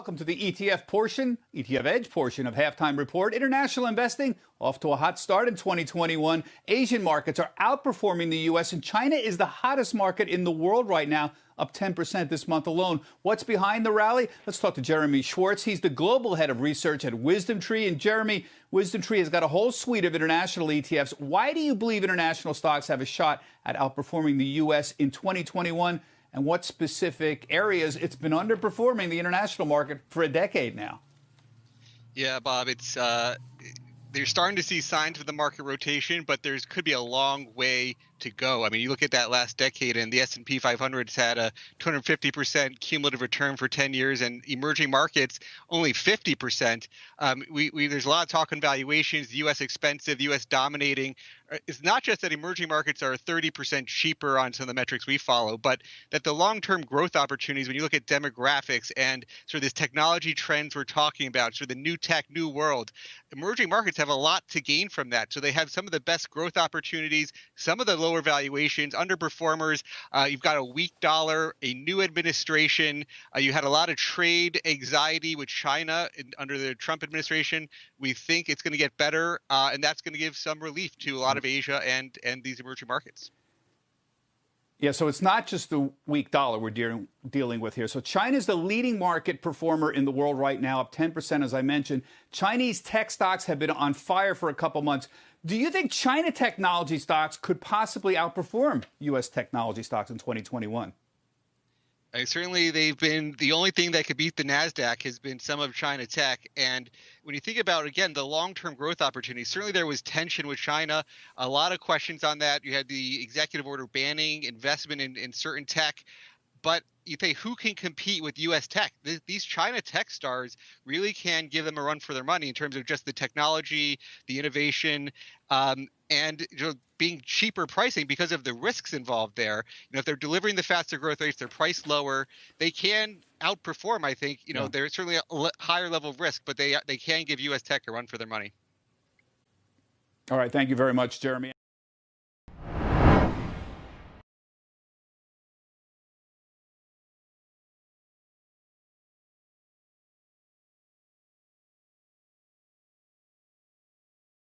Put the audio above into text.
Welcome to the ETF Edge portion of Halftime Report. International investing off to a hot start in 2021. Asian markets are outperforming the U.S., and China is the hottest market in the world right now, up 10% this month alone. What's behind the rally? Let's talk to Jeremy Schwartz. He's the global head of research at WisdomTree. And Jeremy, WisdomTree has got a whole suite of international ETFs. Why do you believe international stocks have a shot at outperforming the U.S. in 2021? And what specific areas it's been underperforming the international market for a decade now? Yeah, Bob, it's they're starting to see signs of the market rotation, but there could be a long way to go. I mean, you look at that last decade, and the S&P 500 has had a 250% cumulative return for 10 years, and emerging markets only 50%. There's a lot of talk on valuations, the U.S. expensive, the U.S. dominating. It's not just that emerging markets are 30% cheaper on some of the metrics we follow, but that the long-term growth opportunities, when you look at demographics and sort of this technology trends we're talking about, sort of the new tech, new world, emerging markets have a lot to gain from that. So they have some of the best growth opportunities, some of the lower valuations, underperformers. You've got a weak dollar, a new administration. You had a lot of trade anxiety with China under the Trump administration. We think it's going to get better, and that's going to give some relief to a lot of Asia and these emerging markets. Yeah, so it's not just the weak dollar we're dealing with here. So China's the leading market performer in the world right now, up 10%, as I mentioned. Chinese tech stocks have been on fire for a couple months. Do you think China technology stocks could possibly outperform U.S. technology stocks in 2021? Certainly, they've been the only thing that could beat the NASDAQ has been some of China tech. And when you think about, again, the long-term growth opportunities, certainly there was tension with China, a lot of questions on that. You had the executive order banning investment in certain tech. But you think, who can compete with U.S. tech? These China tech stars really can give them a run for their money in terms of just the technology, the innovation, and being cheaper pricing because of the risks involved there. If they're delivering the faster growth rates, they're priced lower, they can outperform. I think there's certainly a higher level of risk, but they can give U.S. tech a run for their money. All right, thank you very much, Jeremy.